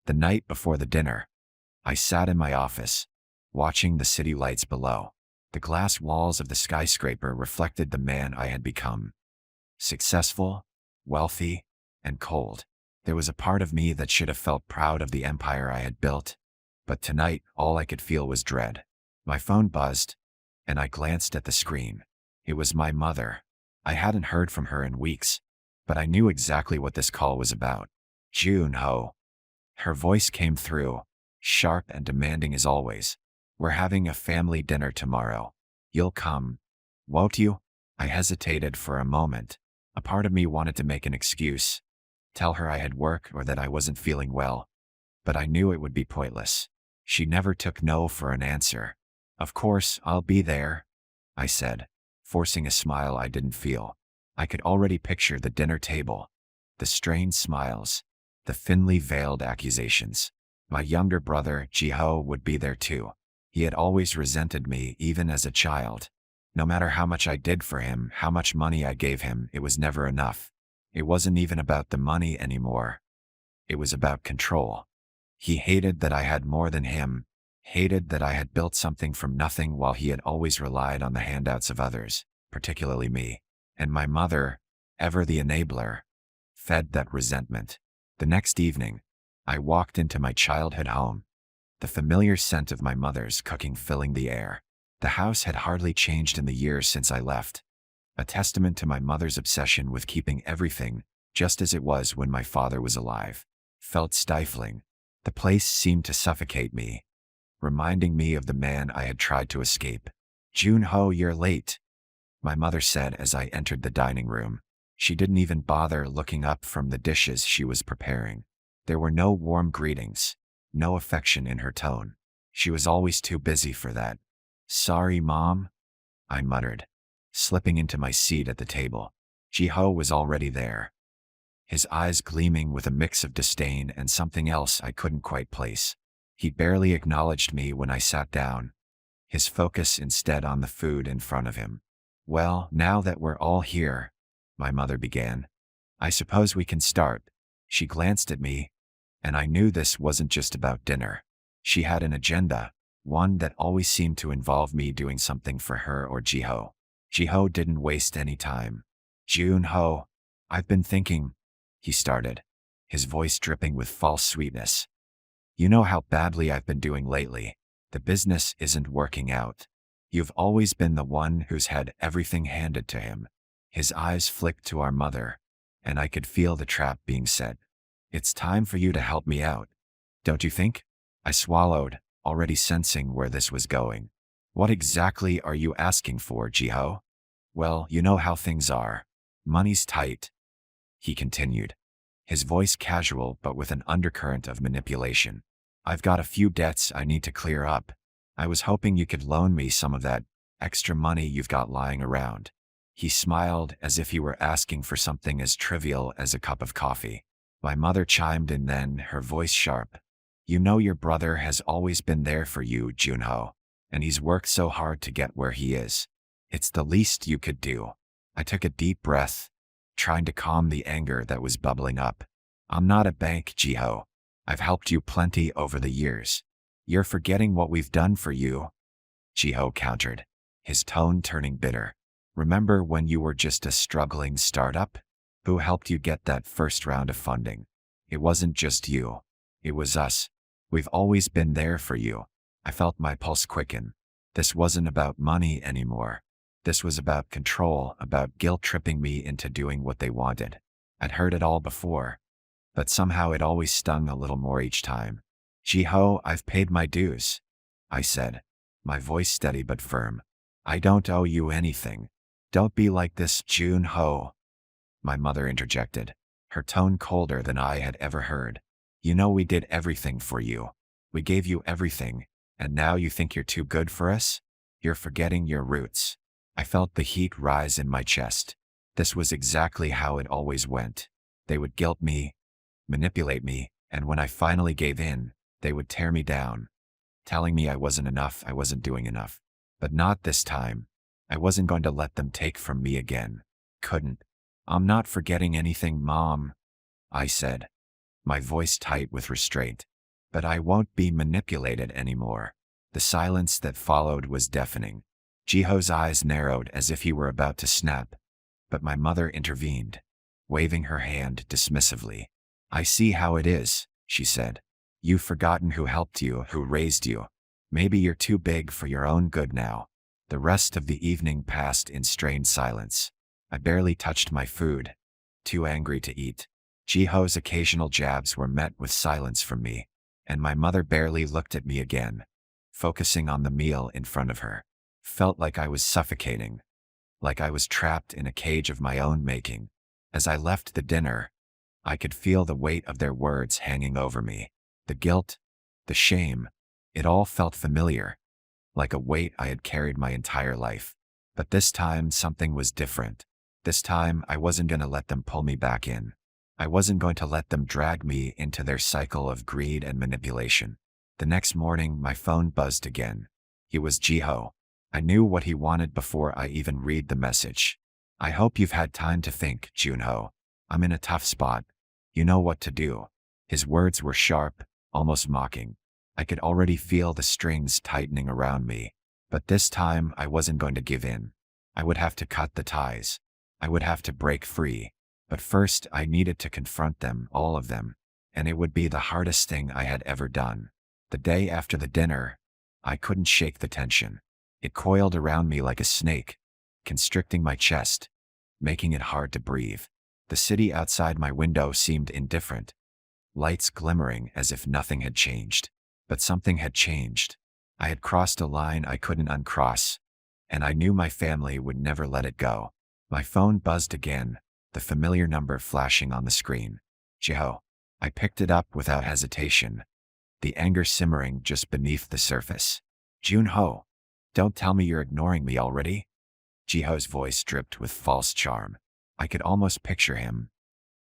The night before the dinner, I sat in my office, watching the city lights below. The glass walls of the skyscraper reflected the man I had become. Successful, wealthy, and cold. There was a part of me that should have felt proud of the empire I had built, but tonight all I could feel was dread. My phone buzzed, and I glanced at the screen. It was my mother. I hadn't heard from her in weeks, but I knew exactly what this call was about. Jun-ho. Her voice came through, sharp and demanding as always. We're having a family dinner tomorrow. You'll come, won't you? I hesitated for a moment. A part of me wanted to make an excuse, tell her I had work or that I wasn't feeling well, but I knew it would be pointless. She never took no for an answer. Of course, I'll be there, I said, forcing a smile I didn't feel. I could already picture the dinner table, the strained smiles, the thinly veiled accusations. My younger brother, Ji-ho, would be there too. He had always resented me even as a child. No matter how much I did for him, how much money I gave him, it was never enough. It wasn't even about the money anymore. It was about control. He hated that I had more than him, hated that I had built something from nothing while he had always relied on the handouts of others, particularly me. And my mother, ever the enabler, fed that resentment. The next evening, I walked into my childhood home, the familiar scent of my mother's cooking filling the air. The house had hardly changed in the years since I left, a testament to my mother's obsession with keeping everything just as it was when my father was alive. Felt stifling. The place seemed to suffocate me, reminding me of the man I had tried to escape. Jun-ho, you're late, my mother said as I entered the dining room. She didn't even bother looking up from the dishes she was preparing. There were no warm greetings, no affection in her tone. She was always too busy for that. Sorry, Mom, I muttered, slipping into my seat at the table. Ji-ho was already there, his eyes gleaming with a mix of disdain and something else I couldn't quite place. He barely acknowledged me when I sat down, his focus instead on the food in front of him. Well, now that we're all here, my mother began, I suppose we can start. She glanced at me, and I knew this wasn't just about dinner. She had an agenda, one that always seemed to involve me doing something for her or Ji-ho. Ji-ho didn't waste any time. Jun-ho, I've been thinking, he started, his voice dripping with false sweetness. You know how badly I've been doing lately. The business isn't working out. You've always been the one who's had everything handed to him. His eyes flicked to our mother, and I could feel the trap being set. It's time for you to help me out, don't you think? I swallowed, already sensing where this was going. What exactly are you asking for, Ji-ho? Well, you know how things are. Money's tight, he continued, his voice casual but with an undercurrent of manipulation. I've got a few debts I need to clear up. I was hoping you could loan me some of that extra money you've got lying around. He smiled as if he were asking for something as trivial as a cup of coffee. My mother chimed in then, her voice sharp. You know your brother has always been there for you, Jun-ho, and he's worked so hard to get where he is. It's the least you could do. I took a deep breath, trying to calm the anger that was bubbling up. I'm not a bank, Ji-ho. I've helped you plenty over the years. You're forgetting what we've done for you, Ji-ho countered, his tone turning bitter. Remember when you were just a struggling startup? Who helped you get that first round of funding? It wasn't just you. It was us. We've always been there for you. I felt my pulse quicken. This wasn't about money anymore. This was about control, about guilt-tripping me into doing what they wanted. I'd heard it all before, but somehow it always stung a little more each time. Ji-ho, I've paid my dues, I said, my voice steady but firm. I don't owe you anything. Don't be like this, Jun-ho, my mother interjected, her tone colder than I had ever heard. You know we did everything for you. We gave you everything, and now you think you're too good for us? You're forgetting your roots. I felt the heat rise in my chest. This was exactly how it always went. They would guilt me, manipulate me, and when I finally gave in, they would tear me down, telling me I wasn't enough, I wasn't doing enough. But not this time. I wasn't going to let them take from me again. Couldn't. I'm not forgetting anything, Mom, I said, my voice tight with restraint. But I won't be manipulated anymore. The silence that followed was deafening. Jiho's eyes narrowed as if he were about to snap, but my mother intervened, waving her hand dismissively. I see how it is, she said. You've forgotten who helped you, who raised you. Maybe you're too big for your own good now. The rest of the evening passed in strained silence. I barely touched my food, too angry to eat. Jiho's occasional jabs were met with silence from me, and my mother barely looked at me again, focusing on the meal in front of her. Felt like I was suffocating, like I was trapped in a cage of my own making. As I left the dinner, I could feel the weight of their words hanging over me. The guilt, the shame, it all felt familiar, like a weight I had carried my entire life. But this time something was different. This time I wasn't going to let them pull me back in. I wasn't going to let them drag me into their cycle of greed and manipulation. The next morning my phone buzzed again. It was Jiho. I knew what he wanted before I even read the message. I hope you've had time to think, Junho. I'm in a tough spot. You know what to do. His words were sharp, almost mocking. I could already feel the strings tightening around me. But this time I wasn't going to give in. I would have to cut the ties. I would have to break free. But first I needed to confront them, all of them. And it would be the hardest thing I had ever done. The day after the dinner, I couldn't shake the tension. It coiled around me like a snake, constricting my chest, making it hard to breathe. The city outside my window seemed indifferent, lights glimmering as if nothing had changed. But something had changed. I had crossed a line I couldn't uncross, and I knew my family would never let it go. My phone buzzed again, the familiar number flashing on the screen. Jiho. I picked it up without hesitation, the anger simmering just beneath the surface. Junho. Don't tell me you're ignoring me already? Jiho's voice dripped with false charm. I could almost picture him,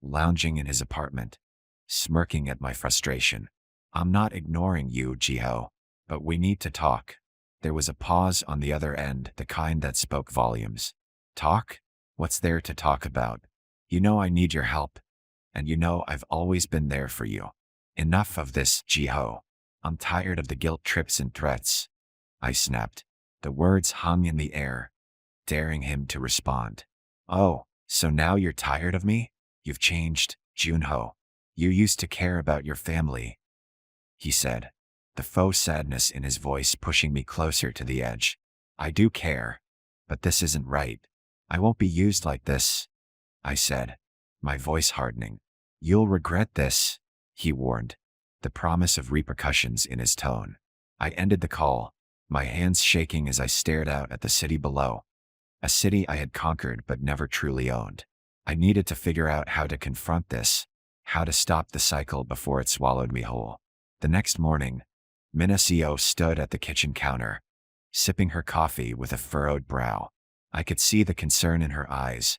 lounging in his apartment, smirking at my frustration. I'm not ignoring you, Jiho, but we need to talk. There was a pause on the other end, the kind that spoke volumes. Talk? What's there to talk about? You know I need your help, and you know I've always been there for you. Enough of this, Jiho. I'm tired of the guilt trips and threats. I snapped. The words hung in the air, daring him to respond. Oh, so now you're tired of me? You've changed, Junho. You used to care about your family, he said, the faux sadness in his voice pushing me closer to the edge. I do care, but this isn't right. I won't be used like this, I said, my voice hardening. You'll regret this, he warned, the promise of repercussions in his tone. I ended the call, my hands shaking as I stared out at the city below, a city I had conquered but never truly owned. I needed to figure out how to confront this, how to stop the cycle before it swallowed me whole. The next morning, Minacio stood at the kitchen counter, sipping her coffee with a furrowed brow. I could see the concern in her eyes,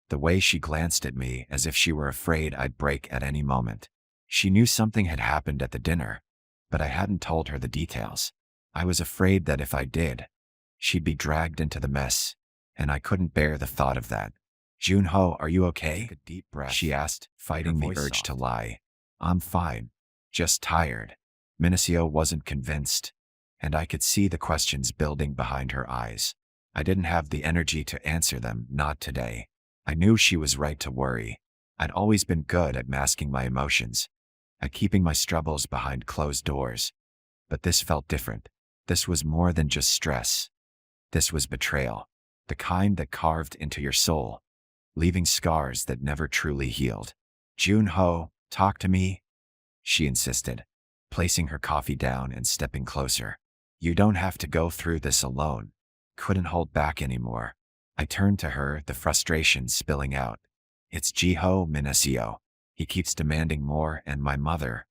the way she glanced at me as if she were afraid I'd break at any moment. She knew something had happened at the dinner, but I hadn't told her the details. I was afraid that if I did, she'd be dragged into the mess, and I couldn't bear the thought of that. Junho, are you okay? A deep breath, she asked, fighting the urge to lie. I'm fine, just tired. Minacio wasn't convinced, and I could see the questions building behind her eyes. I didn't have the energy to answer them, not today. I knew she was right to worry. I'd always been good at masking my emotions, at keeping my struggles behind closed doors. But this felt different. This was more than just stress. This was betrayal, the kind that carved into your soul, leaving scars that never truly healed. Junho, talk to me, she insisted, placing her coffee down and stepping closer. You don't have to go through this alone. Couldn't hold back anymore. I turned to her, the frustration spilling out. It's Jiho, Minacio. He keeps demanding more, and my mother.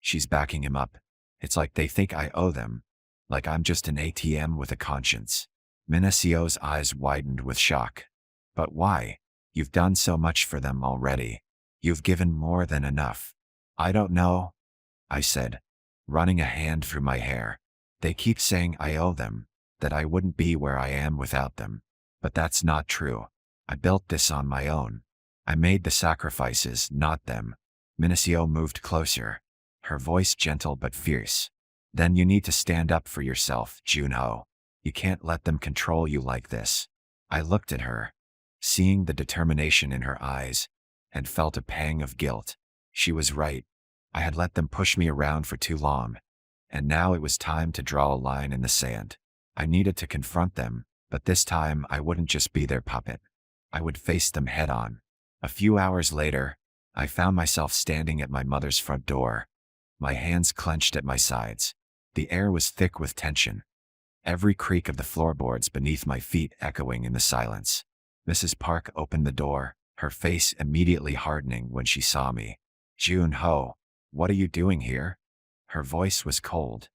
She's backing him up. It's like they think I owe them, like I'm just an ATM with a conscience. Minacio's eyes widened with shock. But why? You've done so much for them already. You've given more than enough. I don't know, I said, running a hand through my hair. They keep saying I owe them, that I wouldn't be where I am without them. But that's not true. I built this on my own. I made the sacrifices, not them. Minacio moved closer, her voice gentle but fierce. Then you need to stand up for yourself, Junho. You can't let them control you like this. I looked at her, seeing the determination in her eyes, and felt a pang of guilt. She was right. I had let them push me around for too long, and now it was time to draw a line in the sand. I needed to confront them, but this time I wouldn't just be their puppet. I would face them head on. A few hours later, I found myself standing at my mother's front door, my hands clenched at my sides. The air was thick with tension, every creak of the floorboards beneath my feet echoing in the silence. Mrs. Park opened the door, her face immediately hardening when she saw me. Junho, what are you doing here? Her voice was cold,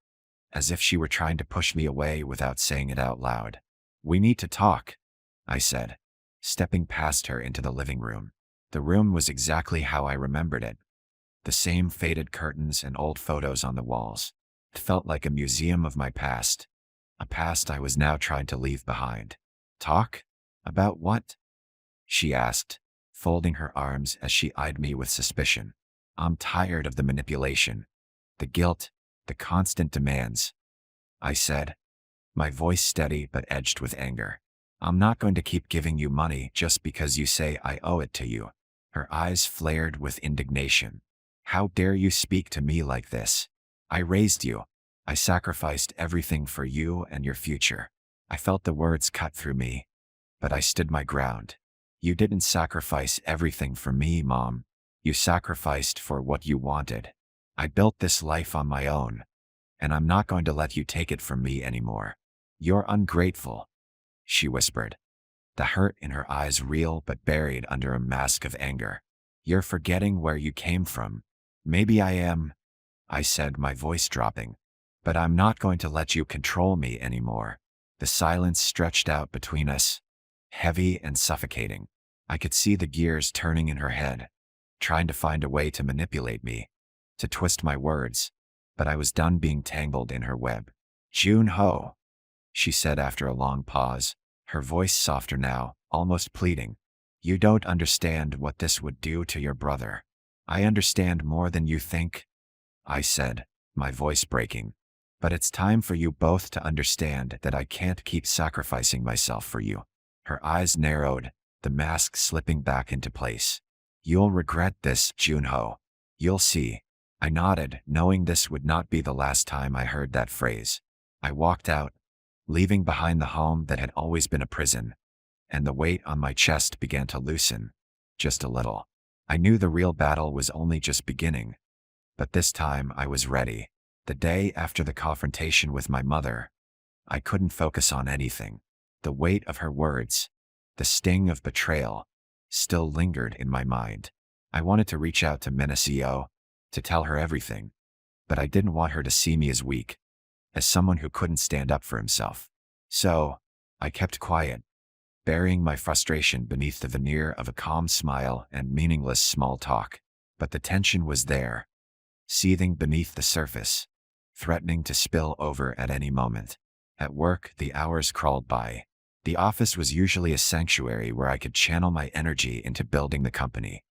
as if she were trying to push me away without saying it out loud. We need to talk, I said, stepping past her into the living room. The room was exactly how I remembered it. The same faded curtains and old photos on the walls. It felt like a museum of my past, a past I was now trying to leave behind. Talk? About what? She asked, folding her arms as she eyed me with suspicion. I'm tired of the manipulation, the guilt, the constant demands, I said, my voice steady but edged with anger. I'm not going to keep giving you money just because you say I owe it to you. Her eyes flared with indignation. How dare you speak to me like this? I raised you. I sacrificed everything for you and your future. I felt the words cut through me, but I stood my ground. You didn't sacrifice everything for me, Mom. You sacrificed for what you wanted. I built this life on my own, and I'm not going to let you take it from me anymore. You're ungrateful, she whispered, the hurt in her eyes real but buried under a mask of anger. You're forgetting where you came from. Maybe I am, I said, my voice dropping, but I'm not going to let you control me anymore. The silence stretched out between us, heavy and suffocating. I could see the gears turning in her head, trying to find a way to manipulate me, to twist my words, but I was done being tangled in her web. Junho, she said after a long pause, her voice softer now, almost pleading. You don't understand what this would do to your brother. I understand more than you think, I said, my voice breaking. But it's time for you both to understand that I can't keep sacrificing myself for you. Her eyes narrowed, the mask slipping back into place. You'll regret this, Junho. You'll see. I nodded, knowing this would not be the last time I heard that phrase. I walked out, leaving behind the home that had always been a prison, and the weight on my chest began to loosen, just a little. I knew the real battle was only just beginning, but this time I was ready. The day after the confrontation with my mother, I couldn't focus on anything. The weight of her words, the sting of betrayal, still lingered in my mind. I wanted to reach out to Menasio, to tell her everything, but I didn't want her to see me as weak, as someone who couldn't stand up for himself. So, I kept quiet, burying my frustration beneath the veneer of a calm smile and meaningless small talk. But the tension was there, seething beneath the surface, threatening to spill over at any moment. At work, the hours crawled by. The office was usually a sanctuary where I could channel my energy into building the company,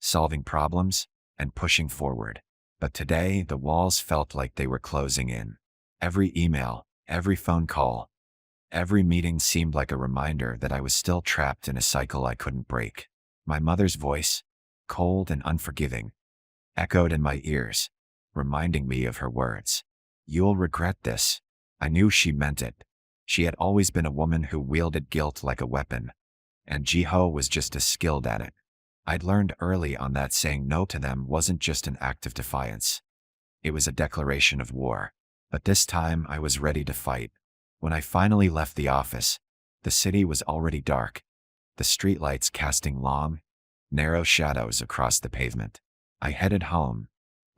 solving problems, and pushing forward. But today, the walls felt like they were closing in. Every email, every phone call, every meeting seemed like a reminder that I was still trapped in a cycle I couldn't break. My mother's voice, cold and unforgiving, echoed in my ears, reminding me of her words. You'll regret this. I knew she meant it. She had always been a woman who wielded guilt like a weapon, and Jiho was just as skilled at it. I'd learned early on that saying no to them wasn't just an act of defiance. It was a declaration of war. But this time I was ready to fight. When I finally left the office, the city was already dark, the streetlights casting long, narrow shadows across the pavement. I headed home,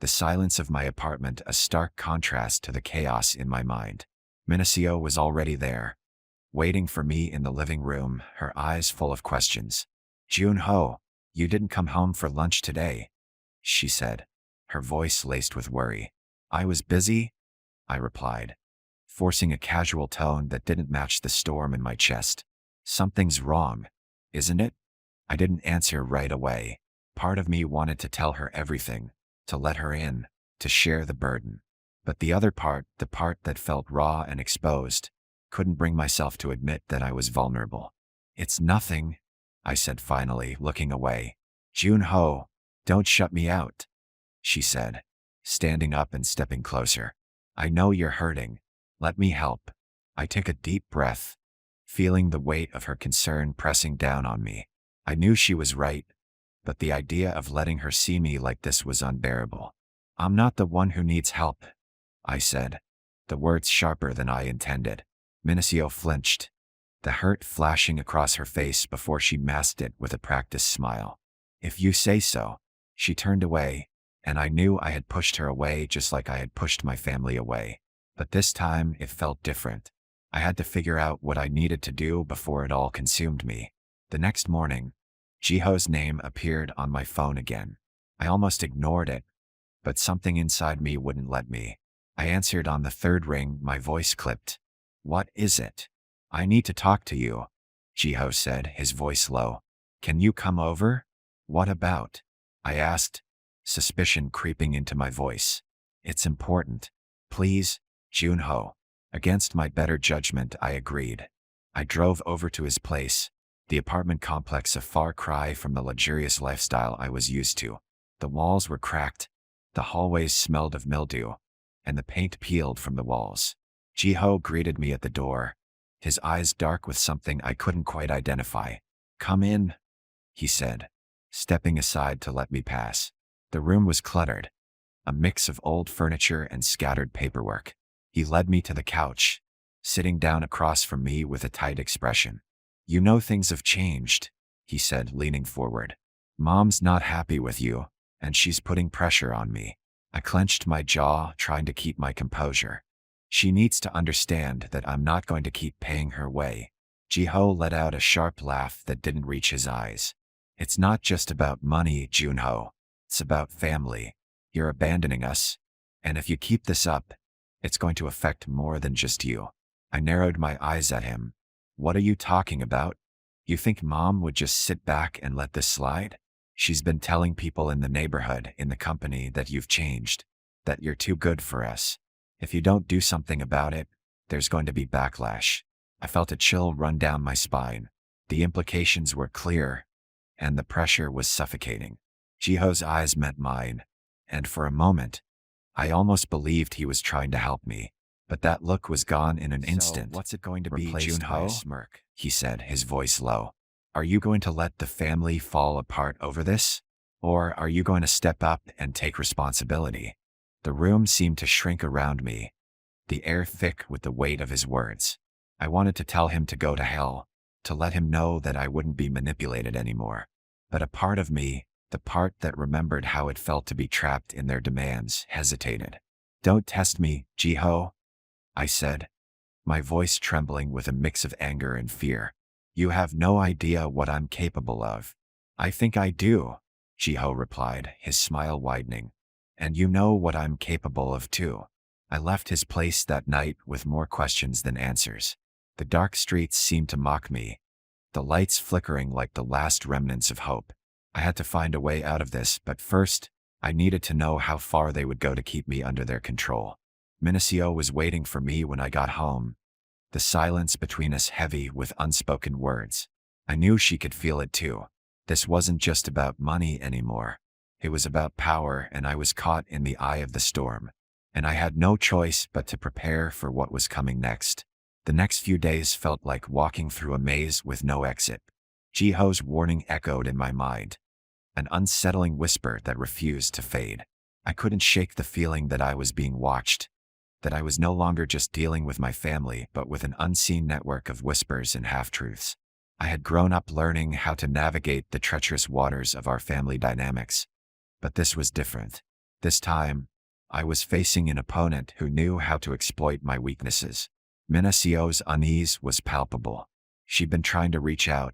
the silence of my apartment a stark contrast to the chaos in my mind. Menasio was already there, waiting for me in the living room, her eyes full of questions. Junho, you didn't come home for lunch today, she said, her voice laced with worry. I was busy, I replied, forcing a casual tone that didn't match the storm in my chest. Something's wrong, isn't it? I didn't answer right away. Part of me wanted to tell her everything, to let her in, to share the burden. But the other part, the part that felt raw and exposed, couldn't bring myself to admit that I was vulnerable. It's nothing, I said finally, looking away. Junho, don't shut me out, she said, standing up and stepping closer. I know you're hurting. Let me help. I took a deep breath, feeling the weight of her concern pressing down on me. I knew she was right, but the idea of letting her see me like this was unbearable. I'm not the one who needs help, I said, the words sharper than I intended. Minacio flinched, the hurt flashing across her face before she masked it with a practiced smile. If you say so. She turned away, and I knew I had pushed her away just like I had pushed my family away. But this time it felt different. I had to figure out what I needed to do before it all consumed me. The next morning, Jiho's name appeared on my phone again. I almost ignored it, but something inside me wouldn't let me. I answered on the third ring, my voice clipped. What is it? I need to talk to you, Jiho said, his voice low. Can you come over? What about? I asked, suspicion creeping into my voice. It's important. Please, Junho. Against my better judgment, I agreed. I drove over to his place, the apartment complex a far cry from the luxurious lifestyle I was used to. The walls were cracked, the hallways smelled of mildew, and the paint peeled from the walls. Jiho greeted me at the door, his eyes dark with something I couldn't quite identify. Come in, he said, stepping aside to let me pass. The room was cluttered, a mix of old furniture and scattered paperwork. He led me to the couch, sitting down across from me with a tight expression. You know things have changed, he said, leaning forward. Mom's not happy with you, and she's putting pressure on me. I clenched my jaw, trying to keep my composure. She needs to understand that I'm not going to keep paying her way. Jiho let out a sharp laugh that didn't reach his eyes. It's not just about money, Junho. It's about family. You're abandoning us, and if you keep this up, it's going to affect more than just you. I narrowed my eyes at him. What are you talking about? You think Mom would just sit back and let this slide? She's been telling people in the neighborhood, in the company, that you've changed, that you're too good for us. If you don't do something about it, there's going to be backlash. I felt a chill run down my spine. The implications were clear, and the pressure was suffocating. Jiho's eyes met mine, and for a moment, I almost believed he was trying to help me. But that look was gone in an instant. What's it going to be, Replaced by a Junho? smirk, he said, his voice low. Are you going to let the family fall apart over this? Or are you going to step up and take responsibility? The room seemed to shrink around me, the air thick with the weight of his words. I wanted to tell him to go to hell, to let him know that I wouldn't be manipulated anymore. But a part of me, the part that remembered how it felt to be trapped in their demands, hesitated. Don't test me, Jiho, I said, my voice trembling with a mix of anger and fear. You have no idea what I'm capable of. I think I do, Jiho replied, his smile widening. And you know what I'm capable of too. I left his place that night with more questions than answers. The dark streets seemed to mock me, the lights flickering like the last remnants of hope. I had to find a way out of this, but first, I needed to know how far they would go to keep me under their control. Minacio was waiting for me when I got home, the silence between us heavy with unspoken words. I knew she could feel it too. This wasn't just about money anymore. It was about power, and I was caught in the eye of the storm. And I had no choice but to prepare for what was coming next. The next few days felt like walking through a maze with no exit. Jiho's warning echoed in my mind, an unsettling whisper that refused to fade. I couldn't shake the feeling that I was being watched, that I was no longer just dealing with my family but with an unseen network of whispers and half-truths. I had grown up learning how to navigate the treacherous waters of our family dynamics. But this was different. This time, I was facing an opponent who knew how to exploit my weaknesses. Minacio's unease was palpable. She'd been trying to reach out,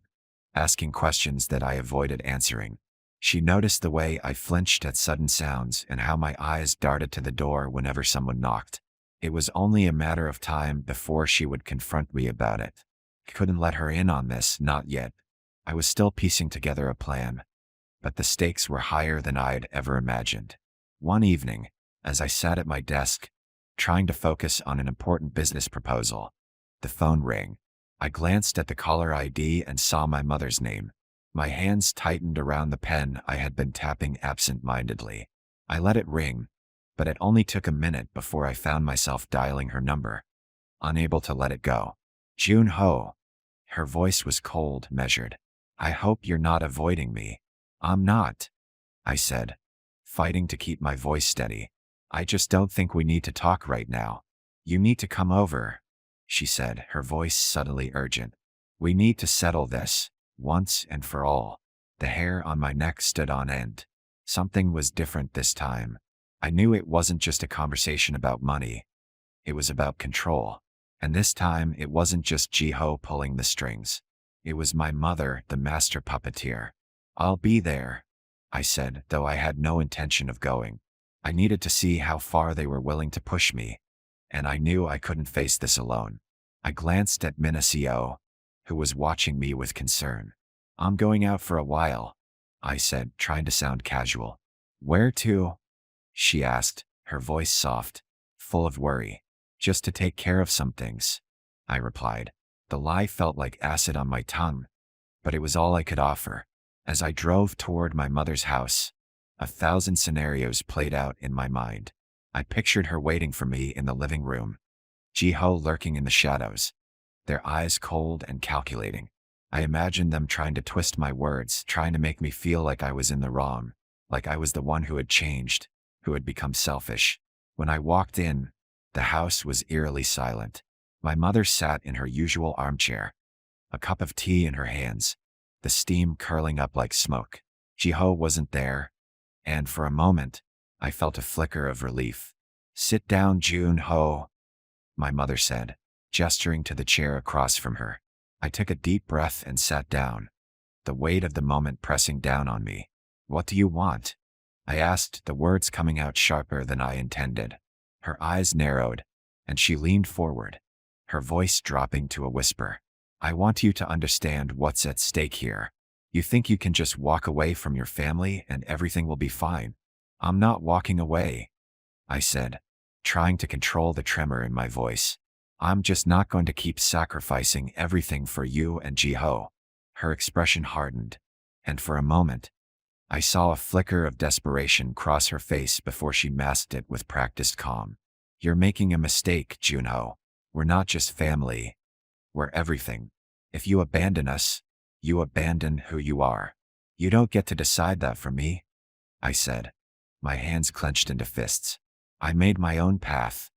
asking questions that I avoided answering. She noticed the way I flinched at sudden sounds and how my eyes darted to the door whenever someone knocked. It was only a matter of time before she would confront me about it. I couldn't let her in on this, not yet. I was still piecing together a plan, but the stakes were higher than I'd ever imagined. One evening, As I sat at my desk, trying to focus on an important business proposal, the phone rang. I glanced at the caller ID and saw my mother's name. My hands tightened around the pen I had been tapping absent-mindedly. I let it ring, but it only took a minute before I found myself dialing her number, unable to let it go. June Ho. Her voice was cold, measured. I hope you're not avoiding me. I'm not, I said, fighting to keep my voice steady. I just don't think we need to talk right now. You need to come over, she said, her voice subtly urgent. We need to settle this, once and for all. The hair on my neck stood on end. Something was different this time. I knew it wasn't just a conversation about money. It was about control. And this time, it wasn't just Ji-ho pulling the strings. It was my mother, the master puppeteer. I'll be there, I said, though I had no intention of going. I needed to see how far they were willing to push me, and I knew I couldn't face this alone. I glanced at Minacio, who was watching me with concern. I'm going out for a while, I said, trying to sound casual. Where to? She asked, her voice soft, full of worry. Just to take care of some things, I replied. The lie felt like acid on my tongue, but it was all I could offer. As I drove toward my mother's house, 1,000 scenarios played out in my mind. I pictured her waiting for me in the living room, Ji-ho lurking in the shadows, their eyes cold and calculating. I imagined them trying to twist my words, trying to make me feel like I was in the wrong, like I was the one who had changed, who had become selfish. When I walked in, the house was eerily silent. My mother sat in her usual armchair, a cup of tea in her hands, the steam curling up like smoke. Ji-ho wasn't there, and for a moment, I felt a flicker of relief. Sit down, June-ho, my mother said, gesturing to the chair across from her. I took a deep breath and sat down, the weight of the moment pressing down on me. What do you want? I asked, the words coming out sharper than I intended. Her eyes narrowed, and she leaned forward, her voice dropping to a whisper. I want you to understand what's at stake here. You think you can just walk away from your family and everything will be fine. I'm not walking away, I said, trying to control the tremor in my voice. I'm just not going to keep sacrificing everything for you and Ji-ho. Her expression hardened, and for a moment, I saw a flicker of desperation cross her face before she masked it with practiced calm. You're making a mistake, June-ho. We're not just family. We're everything. If you abandon us, you abandon who you are. You don't get to decide that for me, I said, my hands clenched into fists. I made my own path,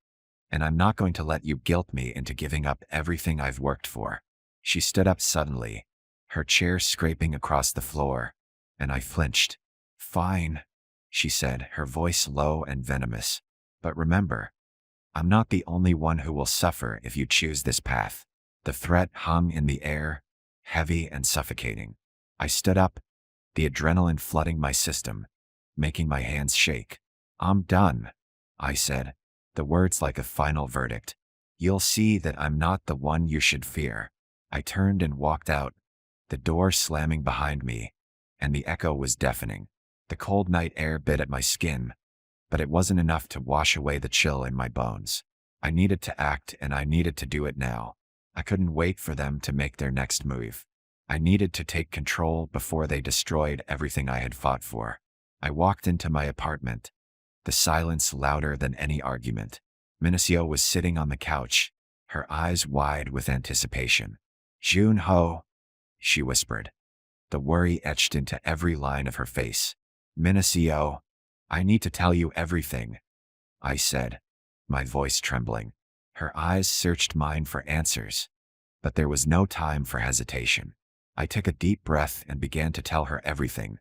and I'm not going to let you guilt me into giving up everything I've worked for. She stood up suddenly, her chair scraping across the floor, and I flinched. Fine, she said, her voice low and venomous. But remember, I'm not the only one who will suffer if you choose this path. The threat hung in the air, heavy and suffocating. I stood up, the adrenaline flooding my system, making my hands shake. I'm done, I said, the words like a final verdict. You'll see that I'm not the one you should fear. I turned and walked out, the door slamming behind me, and the echo was deafening. The cold night air bit at my skin, but it wasn't enough to wash away the chill in my bones. I needed to act, and I needed to do it now. I couldn't wait for them to make their next move. I needed to take control before they destroyed everything I had fought for. I walked into my apartment, the silence louder than any argument. Minacio was sitting on the couch, her eyes wide with anticipation. June-ho, she whispered, the worry etched into every line of her face. Minacio, I need to tell you everything, I said, my voice trembling. Her eyes searched mine for answers, but there was no time for hesitation. I took a deep breath and began to tell her everything,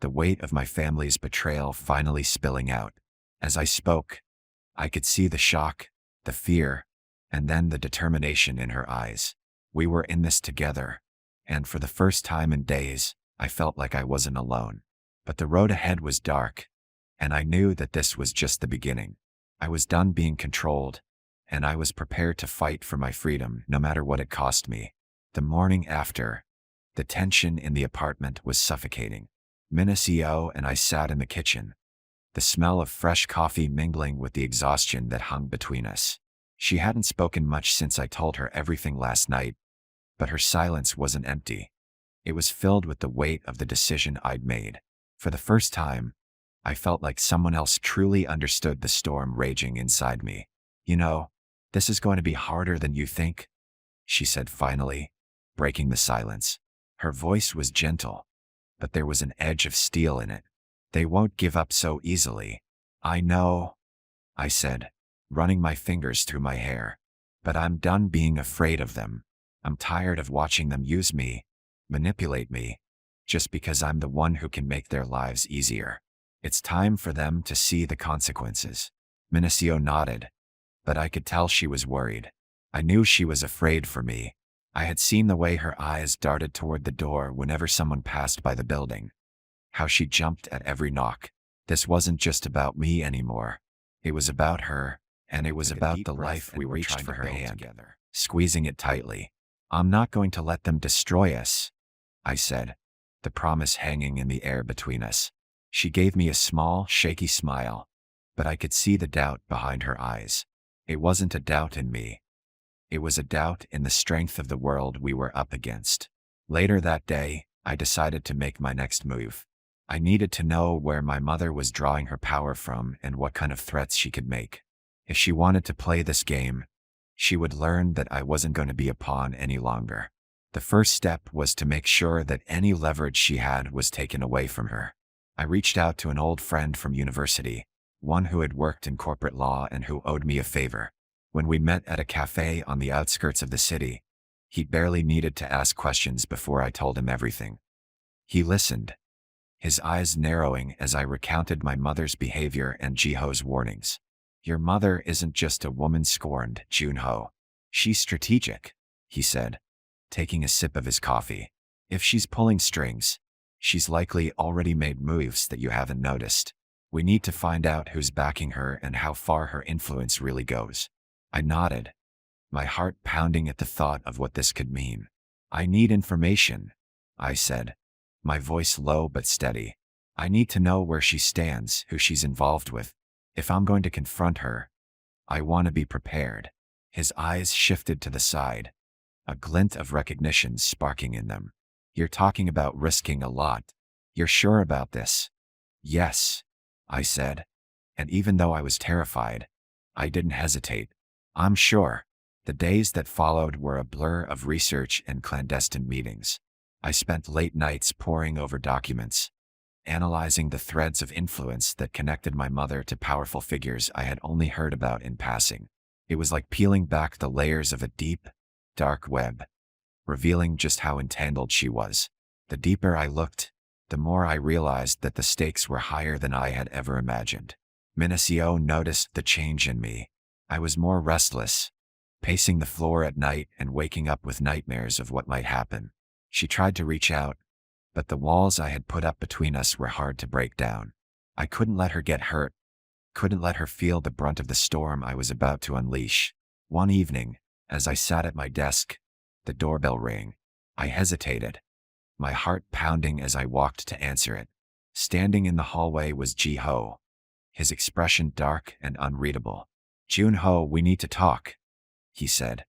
the weight of my family's betrayal finally spilling out. As I spoke, I could see the shock, the fear, and then the determination in her eyes. We were in this together, and for the first time in days, I felt like I wasn't alone. But the road ahead was dark, and I knew that this was just the beginning. I was done being controlled, and I was prepared to fight for my freedom no matter what it cost me. The morning after, the tension in the apartment was suffocating. Minacio and I sat in the kitchen, the smell of fresh coffee mingling with the exhaustion that hung between us. She hadn't spoken much since I told her everything last night, but her silence wasn't empty. It was filled with the weight of the decision I'd made. For the first time, I felt like someone else truly understood the storm raging inside me. "You know, this is going to be harder than you think," she said finally, breaking the silence. Her voice was gentle, but there was an edge of steel in it. "They won't give up so easily." "I know," I said, running my fingers through my hair. "But I'm done being afraid of them. I'm tired of watching them use me, manipulate me, just because I'm the one who can make their lives easier. It's time for them to see the consequences." Minacio nodded, but I could tell she was worried. I knew she was afraid for me. I had seen the way her eyes darted toward the door whenever someone passed by the building. How she jumped at every knock. This wasn't just about me anymore. It was about her, and it was about the life we were trying for her hand together, squeezing it tightly. "I'm not going to let them destroy us," I said, the promise hanging in the air between us. She gave me a small, shaky smile, but I could see the doubt behind her eyes. It wasn't a doubt in me. It was a doubt in the strength of the world we were up against. Later that day, I decided to make my next move. I needed to know where my mother was drawing her power from and what kind of threats she could make. If she wanted to play this game, she would learn that I wasn't going to be a pawn any longer. The first step was to make sure that any leverage she had was taken away from her. I reached out to an old friend from university, one who had worked in corporate law and who owed me a favor. When we met at a cafe on the outskirts of the city, he barely needed to ask questions before I told him everything. He listened, his eyes narrowing as I recounted my mother's behavior and Jiho's warnings. "Your mother isn't just a woman scorned, Junho. She's strategic," he said, taking a sip of his coffee. "If she's pulling strings, she's likely already made moves that you haven't noticed. We need to find out who's backing her and how far her influence really goes." I nodded, my heart pounding at the thought of what this could mean. "I need information," I said, my voice low but steady. "I need to know where she stands, who she's involved with. If I'm going to confront her, I want to be prepared." His eyes shifted to the side, a glint of recognition sparking in them. "You're talking about risking a lot. You're sure about this?" "Yes," I said, and even though I was terrified, I didn't hesitate. "I'm sure." The days that followed were a blur of research and clandestine meetings. I spent late nights poring over documents, analyzing the threads of influence that connected my mother to powerful figures I had only heard about in passing. It was like peeling back the layers of a deep, dark web, revealing just how entangled she was. The deeper I looked, the more I realized that the stakes were higher than I had ever imagined. Minacio noticed the change in me. I was more restless, pacing the floor at night and waking up with nightmares of what might happen. She tried to reach out, but the walls I had put up between us were hard to break down. I couldn't let her get hurt, couldn't let her feel the brunt of the storm I was about to unleash. One evening, as I sat at my desk, the doorbell rang. I hesitated, my heart pounding as I walked to answer it. Standing in the hallway was Jiho, his expression dark and unreadable. "Junho, we need to talk," he said,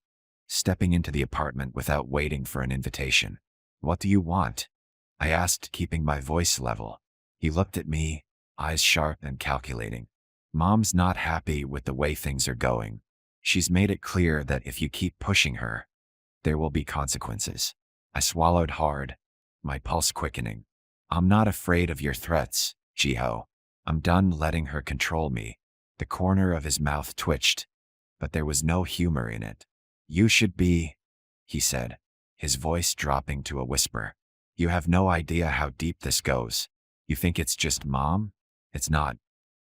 stepping into the apartment without waiting for an invitation. "What do you want?" I asked, keeping my voice level. He looked at me, eyes sharp and calculating. "Mom's not happy with the way things are going. She's made it clear that if you keep pushing her, there will be consequences." I swallowed hard, my pulse quickening. "I'm not afraid of your threats, Jiho. I'm done letting her control me." The corner of his mouth twitched, but there was no humor in it. "You should be," he said, his voice dropping to a whisper. "You have no idea how deep this goes. You think it's just Mom? It's not.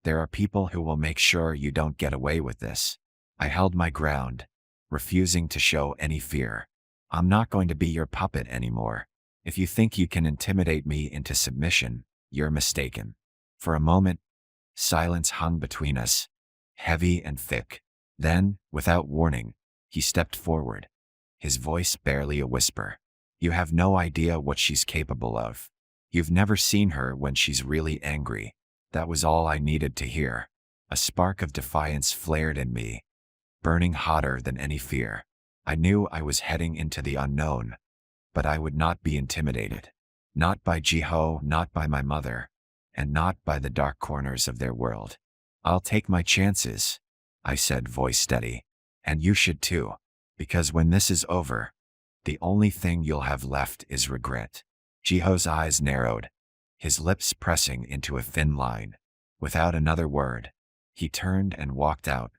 There are people who will make sure you don't get away with this." I held my ground, refusing to show any fear. "I'm not going to be your puppet anymore. If you think you can intimidate me into submission, you're mistaken." For a moment, silence hung between us, heavy and thick. Then, without warning, he stepped forward, his voice barely a whisper. "You have no idea what she's capable of. You've never seen her when she's really angry. That was all I needed to hear. A spark of defiance flared in me, burning hotter than any fear. I knew I was heading into the unknown, but I would not be intimidated. Not by Jiho, not by my mother, and not by the dark corners of their world. I'll take my chances, I said, voice steady. And you should too, because when this is over, the only thing you'll have left is regret. Jiho's eyes narrowed, his lips pressing into a thin line. Without another word, he turned and walked out,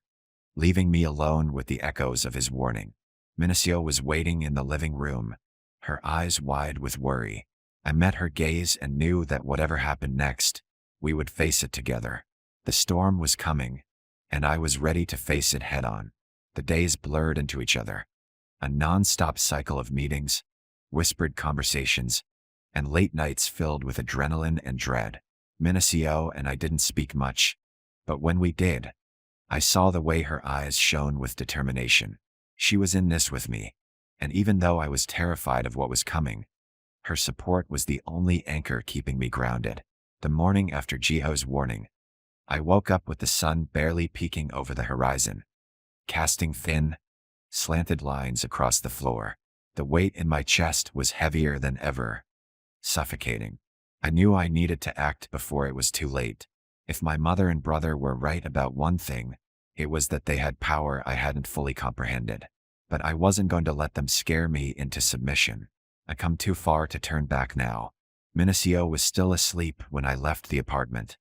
leaving me alone with the echoes of his warning. Minacio was waiting in the living room, her eyes wide with worry. I met her gaze and knew that whatever happened next, we would face it together. The storm was coming, and I was ready to face it head-on. The days blurred into each other, a non-stop cycle of meetings, whispered conversations, and late nights filled with adrenaline and dread. Minacio and I didn't speak much, but when we did, I saw the way her eyes shone with determination. She was in this with me, and even though I was terrified of what was coming, her support was the only anchor keeping me grounded. The morning after Jiho's warning, I woke up with the sun barely peeking over the horizon, casting thin, slanted lines across the floor. The weight in my chest was heavier than ever, suffocating. I knew I needed to act before it was too late. If my mother and brother were right about one thing, it was that they had power I hadn't fully comprehended. But I wasn't going to let them scare me into submission. I come too far to turn back now. Minacio was still asleep when I left the apartment,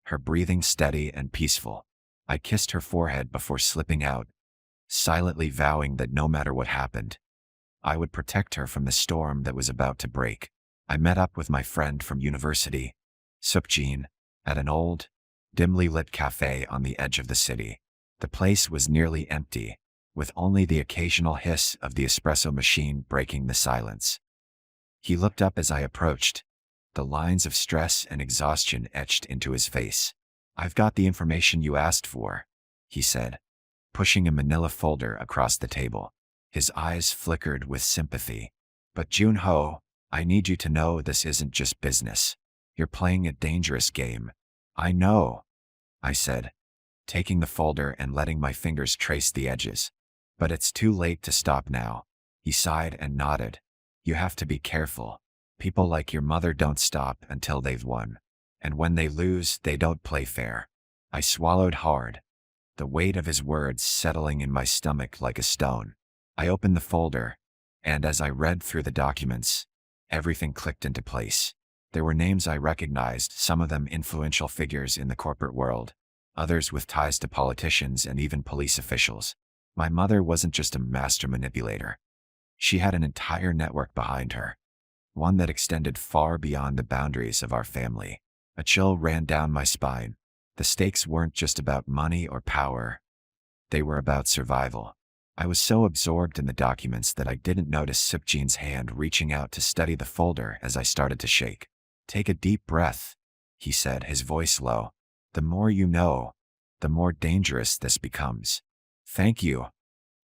her breathing steady and peaceful. I kissed her forehead before slipping out, silently vowing that no matter what happened, I would protect her from the storm that was about to break. I met up with my friend from university, Subcribe, at an old, dimly lit cafe on the edge of the city. The place was nearly empty, with only the occasional hiss of the espresso machine breaking the silence. He looked up as I approached, the lines of stress and exhaustion etched into his face. "I've got the information you asked for," he said, pushing a manila folder across the table. His eyes flickered with sympathy. "But Junho, I need you to know this isn't just business. You're playing a dangerous game." "I know," I said, taking the folder and letting my fingers trace the edges. "But it's too late to stop now." He sighed and nodded. "You have to be careful. People like your mother don't stop until they've won. And when they lose, they don't play fair." I swallowed hard, the weight of his words settling in my stomach like a stone. I opened the folder, and as I read through the documents, everything clicked into place. There were names I recognized, some of them influential figures in the corporate world, others with ties to politicians and even police officials. My mother wasn't just a master manipulator. She had an entire network behind her, one that extended far beyond the boundaries of our family. A chill ran down my spine. The stakes weren't just about money or power. They were about survival. I was so absorbed in the documents that I didn't notice Subcribe's hand reaching out to study the folder as I started to shake. "Take a deep breath," he said, his voice low. "The more you know, the more dangerous this becomes." "Thank you,"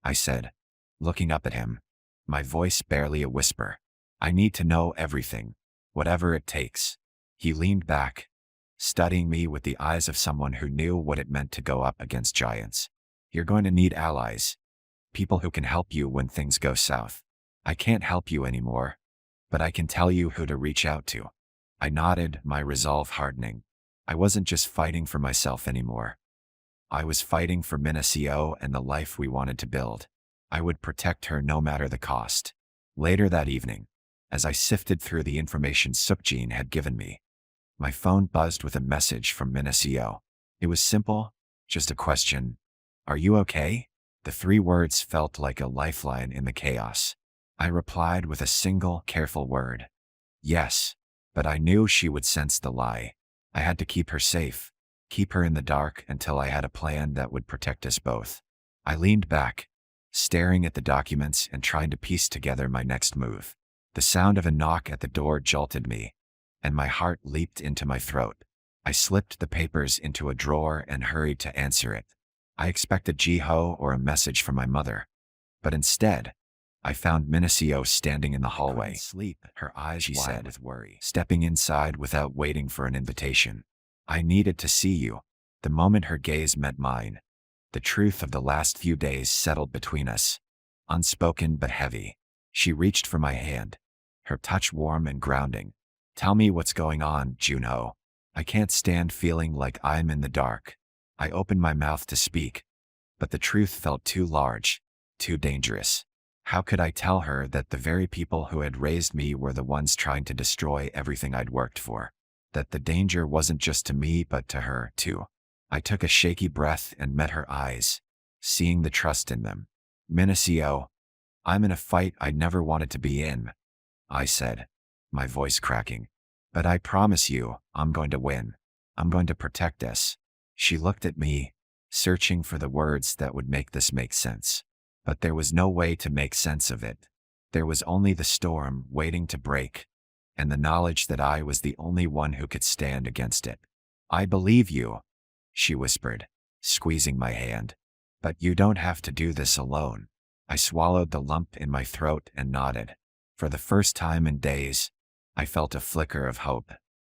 I said, looking up at him, my voice barely a whisper. "I need to know everything, whatever it takes." He leaned back, studying me with the eyes of someone who knew what it meant to go up against giants. "You're going to need allies, people who can help you when things go south. I can't help you anymore, but I can tell you who to reach out to." I nodded, my resolve hardening. I wasn't just fighting for myself anymore. I was fighting for Minacio and the life we wanted to build. I would protect her no matter the cost. Later that evening, as I sifted through the information Subcribe had given me, my phone buzzed with a message from Minacio. It was simple, just a question. "Are you okay?" The 3 words felt like a lifeline in the chaos. I replied with a single, careful word. "Yes." But I knew she would sense the lie. I had to keep her safe, keep her in the dark until I had a plan that would protect us both. I leaned back, staring at the documents and trying to piece together my next move. The sound of a knock at the door jolted me, and my heart leaped into my throat. I slipped the papers into a drawer and hurried to answer it. I expected Jiho or a message from my mother, but instead, I found Minacio standing in the hallway. "Sleep," her eyes wide with worry, stepping inside without waiting for an invitation. I needed to see you. The moment her gaze met mine, the truth of the last few days settled between us. Unspoken but heavy. She reached for my hand, her touch warm and grounding. Tell me what's going on, Junho. I can't stand feeling like I'm in the dark. I opened my mouth to speak, but the truth felt too large, too dangerous. How could I tell her that the very people who had raised me were the ones trying to destroy everything I'd worked for? That the danger wasn't just to me but to her, too. I took a shaky breath and met her eyes, seeing the trust in them. Minacio, I'm in a fight I never wanted to be in, I said, my voice cracking. But I promise you, I'm going to win. I'm going to protect us. She looked at me, searching for the words that would make this make sense. But there was no way to make sense of it. There was only the storm waiting to break, and the knowledge that I was the only one who could stand against it. I believe you, she whispered, squeezing my hand. But you don't have to do this alone. I swallowed the lump in my throat and nodded. For the first time in days, I felt a flicker of hope.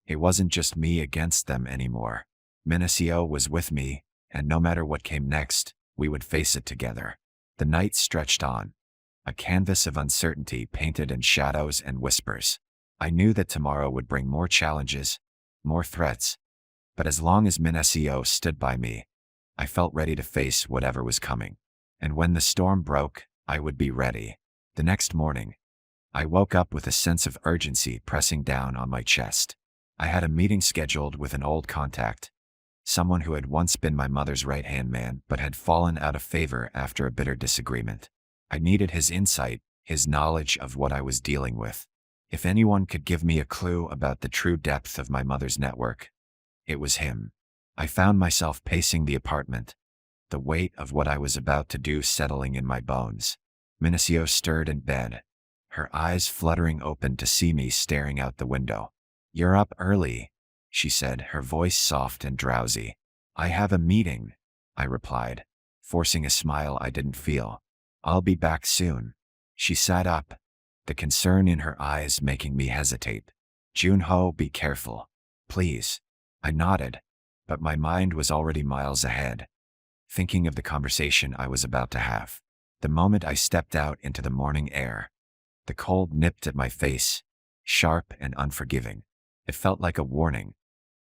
It wasn't just me against them anymore. Minacio was with me, and no matter what came next, we would face it together. The night stretched on, a canvas of uncertainty painted in shadows and whispers. I knew that tomorrow would bring more challenges, more threats, but as long as Minacio stood by me, I felt ready to face whatever was coming. And when the storm broke, I would be ready. The next morning, I woke up with a sense of urgency pressing down on my chest. I had a meeting scheduled with an old contact, someone who had once been my mother's right-hand man but had fallen out of favor after a bitter disagreement. I needed his insight, his knowledge of what I was dealing with. If anyone could give me a clue about the true depth of my mother's network, it was him. I found myself pacing the apartment, the weight of what I was about to do settling in my bones. Minacio stirred in bed, her eyes fluttering open to see me staring out the window. "You're up early," she said, her voice soft and drowsy. "I have a meeting," I replied, forcing a smile I didn't feel. "I'll be back soon." She sat up, the concern in her eyes making me hesitate. "Junho, be careful. Please." I nodded, but my mind was already miles ahead, thinking of the conversation I was about to have. The moment I stepped out into the morning air, the cold nipped at my face, sharp and unforgiving. It felt like a warning,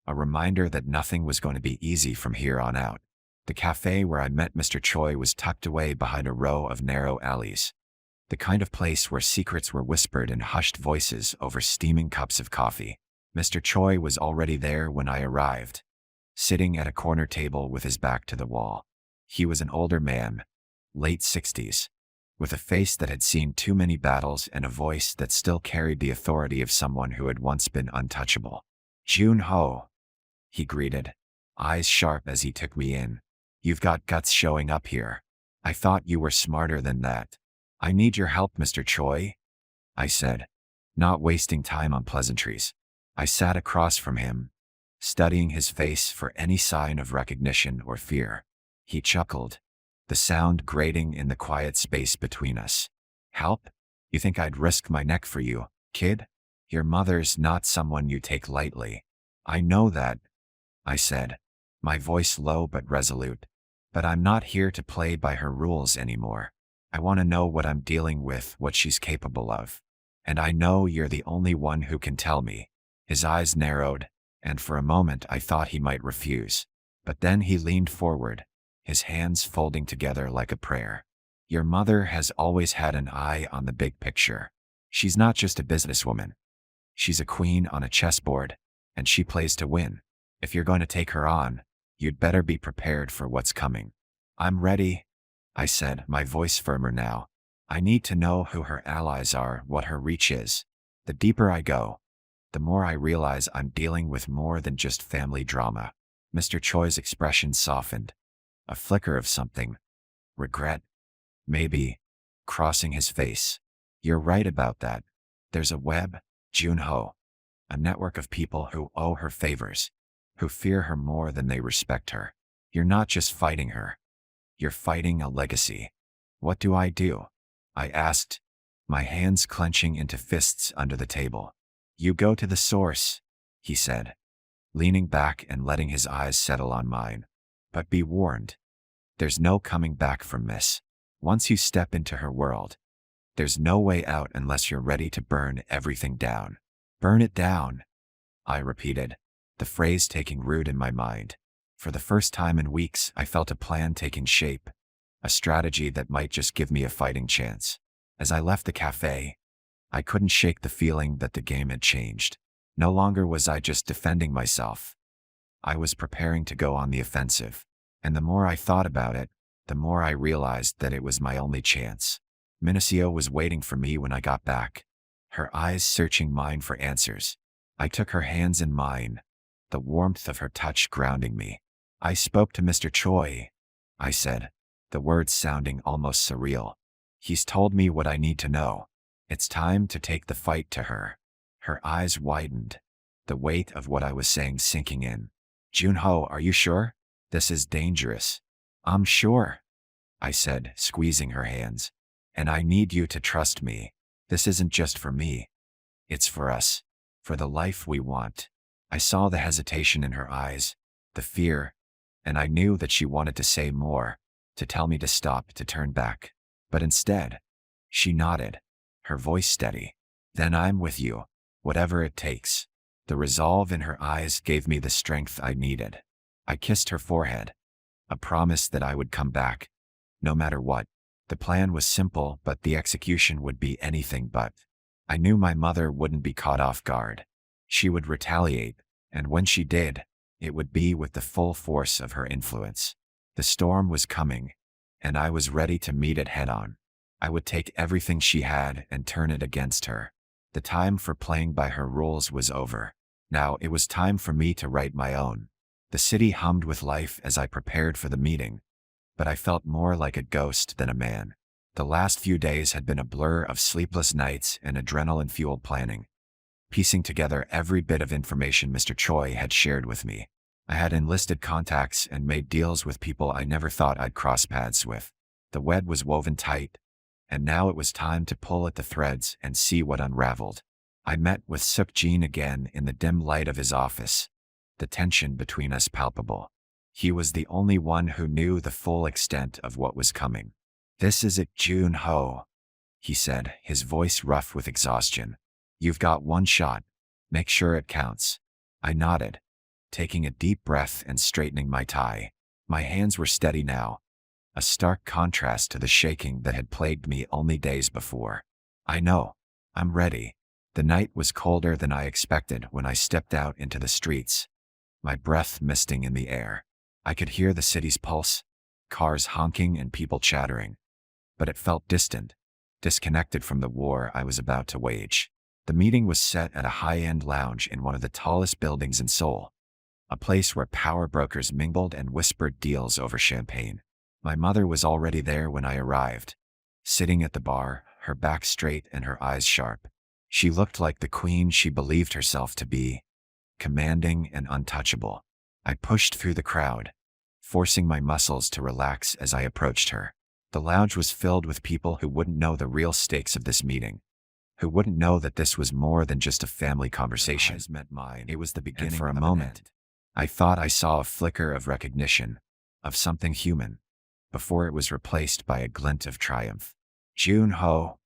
a reminder that nothing was going to be easy from here on out. The cafe where I met Mr. Choi was tucked away behind a row of narrow alleys, the kind of place where secrets were whispered in hushed voices over steaming cups of coffee. Mr. Choi was already there when I arrived, sitting at a corner table with his back to the wall. He was an older man, late 60s, with a face that had seen too many battles and a voice that still carried the authority of someone who had once been untouchable. "Junho," he greeted, eyes sharp as he took me in. "You've got guts showing up here. I thought you were smarter than that." "I need your help, Mr. Choi," I said, not wasting time on pleasantries. I sat across from him, studying his face for any sign of recognition or fear. He chuckled, the sound grating in the quiet space between us. "Help? You think I'd risk my neck for you, kid? Your mother's not someone you take lightly." "I know that," I said, my voice low but resolute. "But I'm not here to play by her rules anymore. I want to know what I'm dealing with, what she's capable of. And I know you're the only one who can tell me." His eyes narrowed, and for a moment I thought he might refuse. But then he leaned forward, his hands folding together like a prayer. "Your mother has always had an eye on the big picture. She's not just a businesswoman. She's a queen on a chessboard, and she plays to win. If you're going to take her on, you'd better be prepared for what's coming." "I'm ready," I said, my voice firmer now. "I need to know who her allies are, what her reach is. The deeper I go, the more I realize I'm dealing with more than just family drama." Mr. Choi's expression softened, a flicker of something, regret, maybe, crossing his face. "You're right about that. There's a web, Junho, a network of people who owe her favors, who fear her more than they respect her. You're not just fighting her. You're fighting a legacy." "What do I do?" I asked, my hands clenching into fists under the table. "You go to the source," he said, leaning back and letting his eyes settle on mine. But be warned, there's no coming back from this. Once you step into her world, there's no way out unless you're ready to burn everything down. Burn it down, I repeated, the phrase taking root in my mind. For the first time in weeks, I felt a plan taking shape, a strategy that might just give me a fighting chance. As I left the cafe, I couldn't shake the feeling that the game had changed. No longer was I just defending myself. I was preparing to go on the offensive. And the more I thought about it, the more I realized that it was my only chance. Minicio was waiting for me when I got back, her eyes searching mine for answers. I took her hands in mine, the warmth of her touch grounding me. I spoke to Mr. Choi, I said, the words sounding almost surreal. He's told me what I need to know. It's time to take the fight to her. Her eyes widened, the weight of what I was saying sinking in. Junho, are you sure? This is dangerous. I'm sure, I said, squeezing her hands. And I need you to trust me. This isn't just for me. It's for us. For the life we want. I saw the hesitation in her eyes, the fear, and I knew that she wanted to say more, to tell me to stop, to turn back. But instead, she nodded, her voice steady. Then I'm with you, whatever it takes. The resolve in her eyes gave me the strength I needed. I kissed her forehead, a promise that I would come back, no matter what. The plan was simple, but the execution would be anything but. I knew my mother wouldn't be caught off guard. She would retaliate, and when she did, it would be with the full force of her influence. The storm was coming, and I was ready to meet it head-on. I would take everything she had and turn it against her. The time for playing by her rules was over. Now it was time for me to write my own. The city hummed with life as I prepared for the meeting, but I felt more like a ghost than a man. The last few days had been a blur of sleepless nights and adrenaline-fueled planning, piecing together every bit of information Mr. Choi had shared with me. I had enlisted contacts and made deals with people I never thought I'd cross paths with. The web was woven tight, and now it was time to pull at the threads and see what unraveled. I met with Suk Jin again in the dim light of his office, the tension between us palpable. He was the only one who knew the full extent of what was coming. This is it, Junho, he said, his voice rough with exhaustion. You've got one shot. Make sure it counts. I nodded, taking a deep breath and straightening my tie. My hands were steady now, a stark contrast to the shaking that had plagued me only days before. I know. I'm ready. The night was colder than I expected when I stepped out into the streets, my breath misting in the air. I could hear the city's pulse, cars honking and people chattering. But it felt distant, disconnected from the war I was about to wage. The meeting was set at a high-end lounge in one of the tallest buildings in Seoul, a place where power brokers mingled and whispered deals over champagne. My mother was already there when I arrived, sitting at the bar, her back straight and her eyes sharp. She looked like the queen she believed herself to be, commanding and untouchable. I pushed through the crowd, forcing my muscles to relax as I approached her. The lounge was filled with people who wouldn't know the real stakes of this meeting, who wouldn't know that this was more than just a family conversation. Eyes met mine. It was the beginning. And for a moment, I thought I saw a flicker of recognition, of something human, before it was replaced by a glint of triumph. Junho,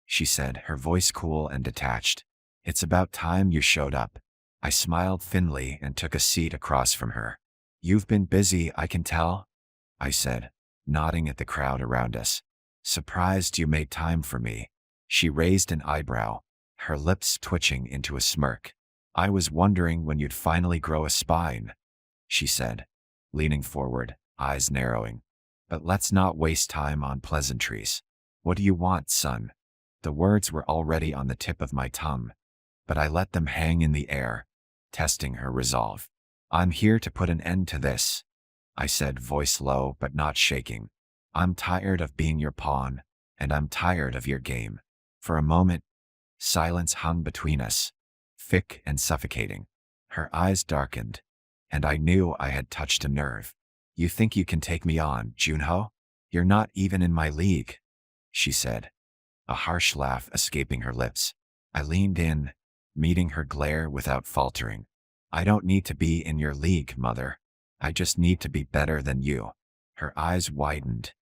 she said, her voice cool and detached. It's about time you showed up. I smiled thinly and took a seat across from her. You've been busy, I can tell, I said, nodding at the crowd around us. Surprised you made time for me. She raised an eyebrow, her lips twitching into a smirk. I was wondering when you'd finally grow a spine, she said, leaning forward, eyes narrowing. But let's not waste time on pleasantries. What do you want, son? The words were already on the tip of my tongue, but I let them hang in the air, testing her resolve. I'm here to put an end to this, I said, voice low but not shaking. I'm tired of being your pawn, and I'm tired of your game. For a moment, silence hung between us, thick and suffocating. Her eyes darkened, and I knew I had touched a nerve. You think you can take me on, Junho? You're not even in my league, she said, a harsh laugh escaping her lips. I leaned in, meeting her glare without faltering. I don't need to be in your league, mother. I just need to be better than you. Her eyes widened,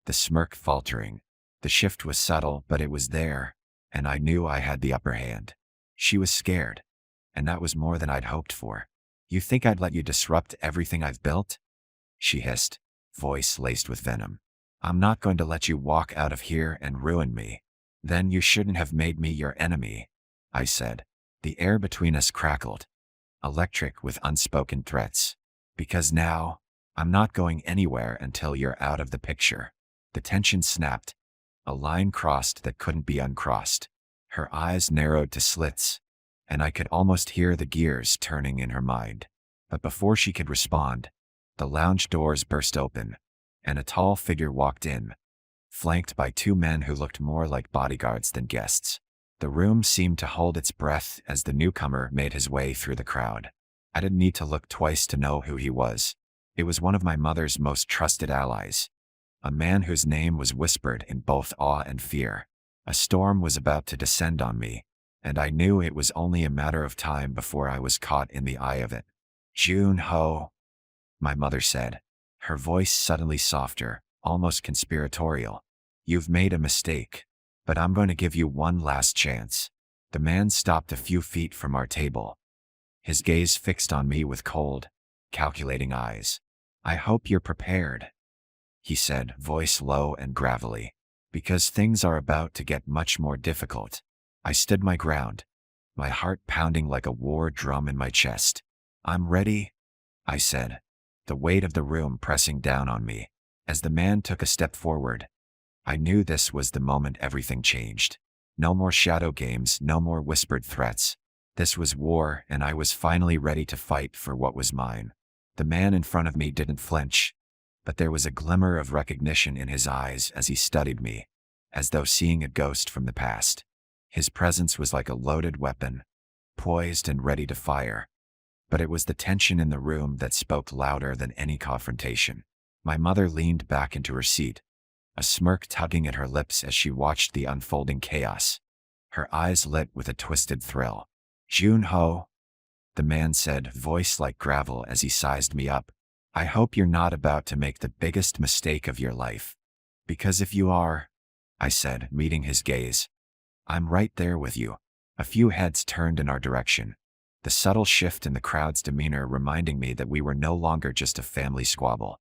the smirk faltering. The shift was subtle, but it was there, and I knew I had the upper hand. She was scared, and that was more than I'd hoped for. You think I'd let you disrupt everything I've built? She hissed, voice laced with venom. I'm not going to let you walk out of here and ruin me. Then you shouldn't have made me your enemy, I said. The air between us crackled, electric with unspoken threats. Because now, I'm not going anywhere until you're out of the picture. The tension snapped, a line crossed that couldn't be uncrossed. Her eyes narrowed to slits, and I could almost hear the gears turning in her mind. But before she could respond, the lounge doors burst open, and a tall figure walked in, flanked by two men who looked more like bodyguards than guests. The room seemed to hold its breath as the newcomer made his way through the crowd. I didn't need to look twice to know who he was. It was one of my mother's most trusted allies, a man whose name was whispered in both awe and fear. A storm was about to descend on me, and I knew it was only a matter of time before I was caught in the eye of it. Jun-ho, my mother said, her voice suddenly softer, almost conspiratorial. You've made a mistake, but I'm going to give you one last chance. The man stopped a few feet from our table, his gaze fixed on me with cold, calculating eyes. I hope you're prepared, he said, voice low and gravelly, because things are about to get much more difficult. I stood my ground, my heart pounding like a war drum in my chest. I'm ready, I said, the weight of the room pressing down on me. As the man took a step forward, I knew this was the moment everything changed. No more shadow games, no more whispered threats. This was war, and I was finally ready to fight for what was mine. The man in front of me didn't flinch, but there was a glimmer of recognition in his eyes as he studied me, as though seeing a ghost from the past. His presence was like a loaded weapon, poised and ready to fire. But it was the tension in the room that spoke louder than any confrontation. My mother leaned back into her seat, a smirk tugging at her lips as she watched the unfolding chaos. Her eyes lit with a twisted thrill. Jun-ho, the man said, voice like gravel as he sized me up. I hope you're not about to make the biggest mistake of your life. Because if you are, I said, meeting his gaze, I'm right there with you. A few heads turned in our direction, the subtle shift in the crowd's demeanor reminding me that we were no longer just a family squabble.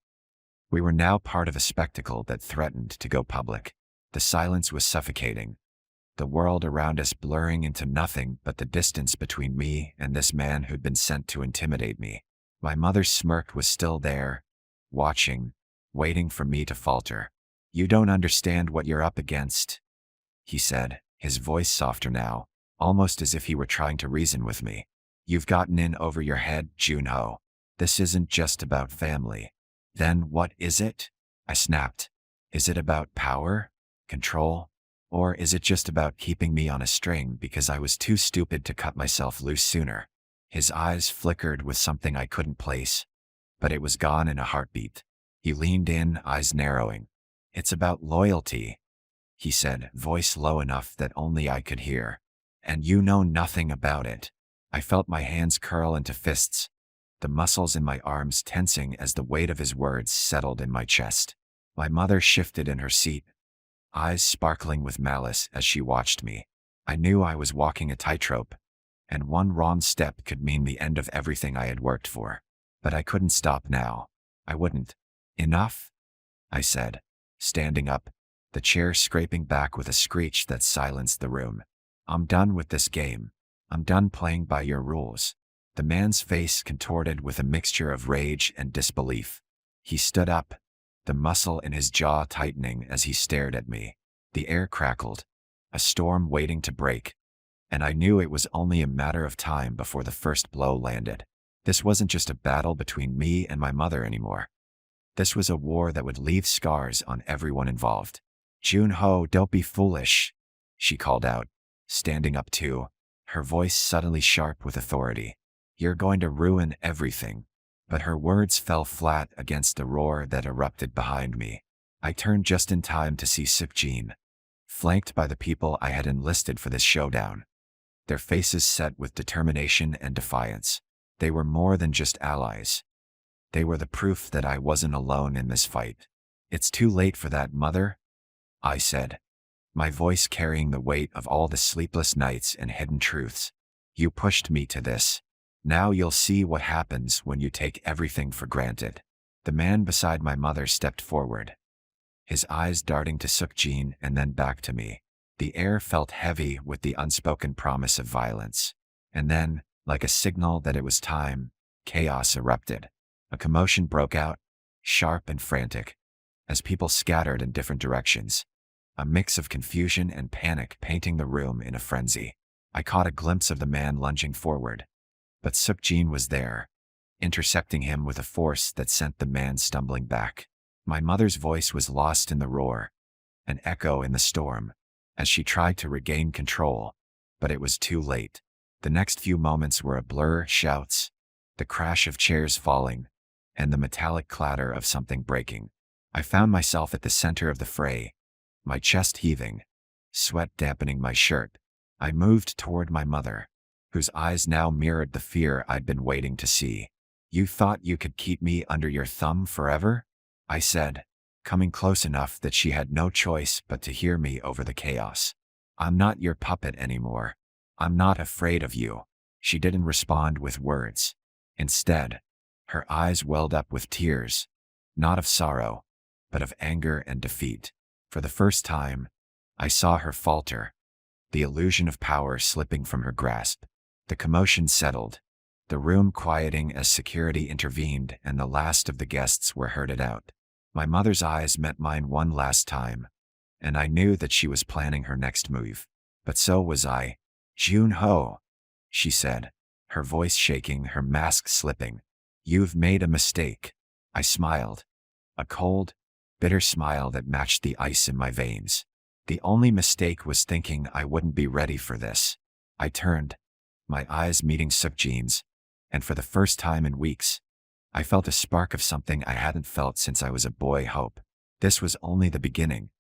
We were now part of a spectacle that threatened to go public. The silence was suffocating, the world around us blurring into nothing but the distance between me and this man who'd been sent to intimidate me. My mother's smirk was still there, watching, waiting for me to falter. You don't understand what you're up against, he said, his voice softer now, almost as if he were trying to reason with me. You've gotten in over your head, Jun-ho. This isn't just about family. Then what is it? I snapped. Is it about power, control, or is it just about keeping me on a string because I was too stupid to cut myself loose sooner? His eyes flickered with something I couldn't place, but it was gone in a heartbeat. He leaned in, eyes narrowing. It's about loyalty, he said, voice low enough that only I could hear. And you know nothing about it. I felt my hands curl into fists, the muscles in my arms tensing as the weight of his words settled in my chest. My mother shifted in her seat, eyes sparkling with malice as she watched me. I knew I was walking a tightrope, and one wrong step could mean the end of everything I had worked for. But I couldn't stop now. I wouldn't. Enough, I said, standing up, the chair scraping back with a screech that silenced the room. I'm done with this game. I'm done playing by your rules. The man's face contorted with a mixture of rage and disbelief. He stood up, the muscle in his jaw tightening as he stared at me. The air crackled, a storm waiting to break, and I knew it was only a matter of time before the first blow landed. This wasn't just a battle between me and my mother anymore. This was a war that would leave scars on everyone involved. Jun-ho, don't be foolish, she called out, standing up too, her voice suddenly sharp with authority. You're going to ruin everything. But her words fell flat against the roar that erupted behind me. I turned just in time to see Suk-jin, flanked by the people I had enlisted for this showdown, their faces set with determination and defiance. They were more than just allies. They were the proof that I wasn't alone in this fight. "It's too late for that, Mother," I said, my voice carrying the weight of all the sleepless nights and hidden truths. "You pushed me to this. Now you'll see what happens when you take everything for granted." The man beside my mother stepped forward, his eyes darting to Sukjin and then back to me. The air felt heavy with the unspoken promise of violence. And then, like a signal that it was time, chaos erupted. A commotion broke out, sharp and frantic, as people scattered in different directions. A mix of confusion and panic painting the room in a frenzy. I caught a glimpse of the man lunging forward, but Sukjin was there, intercepting him with a force that sent the man stumbling back. My mother's voice was lost in the roar, an echo in the storm, as she tried to regain control, but it was too late. The next few moments were a blur: shouts, the crash of chairs falling, and the metallic clatter of something breaking. I found myself at the center of the fray, my chest heaving, sweat dampening my shirt. I moved toward my mother, whose eyes now mirrored the fear I'd been waiting to see. "You thought you could keep me under your thumb forever?" I said, coming close enough that she had no choice but to hear me over the chaos. "I'm not your puppet anymore. I'm not afraid of you." She didn't respond with words. Instead, her eyes welled up with tears, not of sorrow, but of anger and defeat. For the first time, I saw her falter, the illusion of power slipping from her grasp. The commotion settled, the room quieting as security intervened and the last of the guests were herded out. My mother's eyes met mine one last time, and I knew that she was planning her next move. But so was I. "Jun-ho," she said, her voice shaking, her mask slipping. "You've made a mistake." I smiled, a cold, bitter smile that matched the ice in my veins. The only mistake was thinking I wouldn't be ready for this. I turned, my eyes meeting Sukjin's, and for the first time in weeks, I felt a spark of something I hadn't felt since I was a boy: hope. This was only the beginning,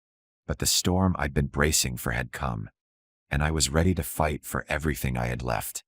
but the storm I'd been bracing for had come, and I was ready to fight for everything I had left.